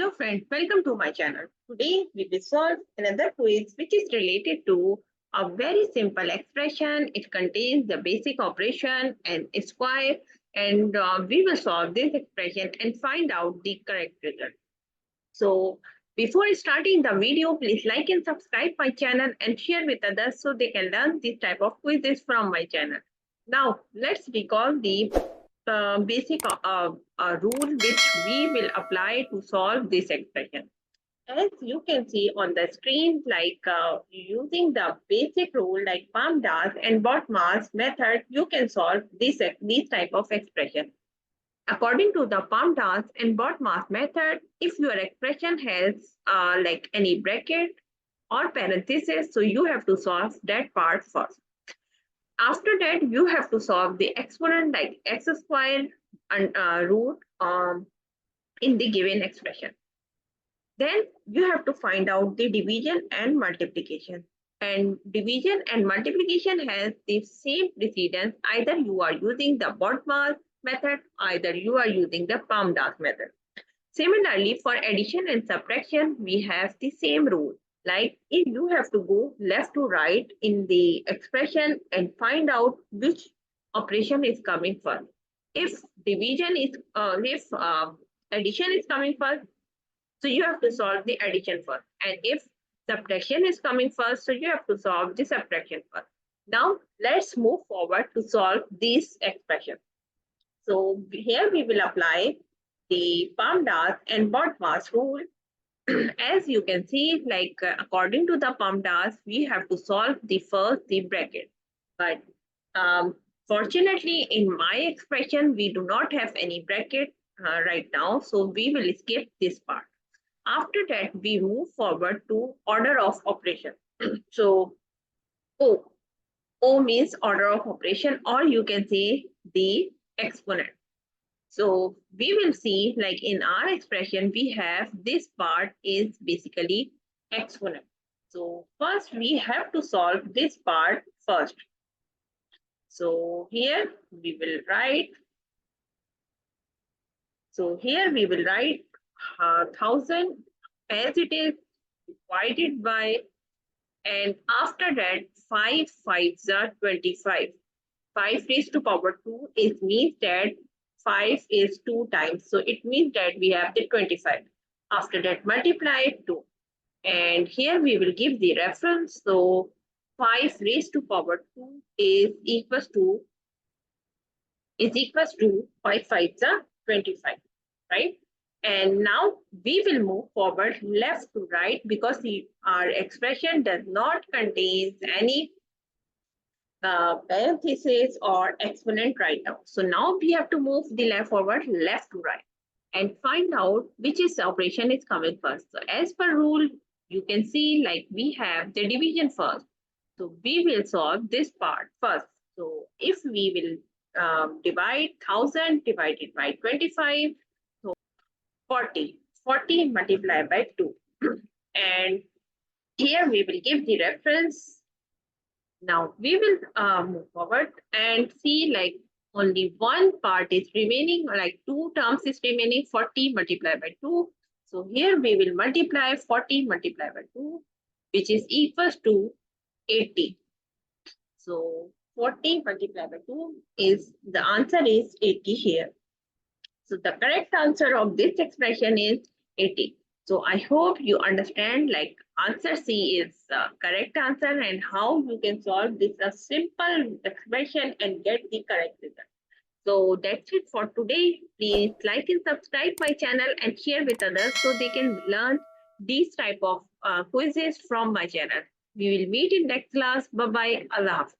Hello friends, welcome to my channel. Today we will solve another quiz which is related to a very simple expression. It contains the basic operation and square, and we will solve this expression and find out the correct result. So before starting the video, please like and subscribe my channel and share with others so they can learn this type of quizzes from my channel. Now let's recall the basic rule which we will apply to solve this expression. As you can see on the screen, using the basic rule like PAMDAS and BOTMAS method, you can solve this type of expression. According to the PAMDAS and BOTMAS method, if your expression has like any bracket or parenthesis, so you have to solve that part first. After that, you have to solve the exponent like x squared and root in the given expression. Then you have to find out the division and multiplication. And division and multiplication has the same precedence. Either you are using the BOTMAS method, either you are using the PAMDAS method. Similarly, for addition and subtraction, we have the same rule. Like if you have to go left to right in the expression and find out which operation is coming first. If addition is coming first, so you have to solve the addition first. And if subtraction is coming first, so you have to solve the subtraction first. Now let's move forward to solve this expression. So here we will apply the PAMDAS and BOTMAS rule. As you can see, according to the PAMDAS, we have to solve the bracket. But fortunately, in my expression, we do not have any bracket right now. So we will skip this part. After that, we move forward to order of operation. So O means order of operation, or you can say the exponent. So we will see, like in our expression, we have this part is basically exponent. So first we have to solve this part first. So here we will write. So here we will write 1000 as it is divided by, and after that 5 5s are 25. 5 raised to power 2 is means that 5 is 2 times. So it means that we have the 25. After that, multiply 2. And here we will give the reference. So 5 raised to power 2 is equals to 5 5s are 25, right? And now we will move forward left to right because our expression does not contain any parenthesis or exponent right now. So now we have to move the left to right and find out which operation is coming first. So as per rule, you can see like we have the division first. So we will solve this part first. So if we will divide 1000 divided by 25, so 40 multiplied by 2. And here we will give the reference. Now we will move forward and see like only one part is remaining, like 2 terms is remaining, 40 multiplied by 2. So here we will multiply 40 multiplied by 2, which is equals to 80. So 40 multiplied by 2 is, the answer is 80 here. So the correct answer of this expression is 80. So I hope you understand like answer C is the correct answer and how you can solve this a simple expression and get the correct result. So that's it for today. Please like and subscribe my channel and share with others so they can learn these type of quizzes from my channel. We will meet in next class. Bye-bye. Allah Hafiz.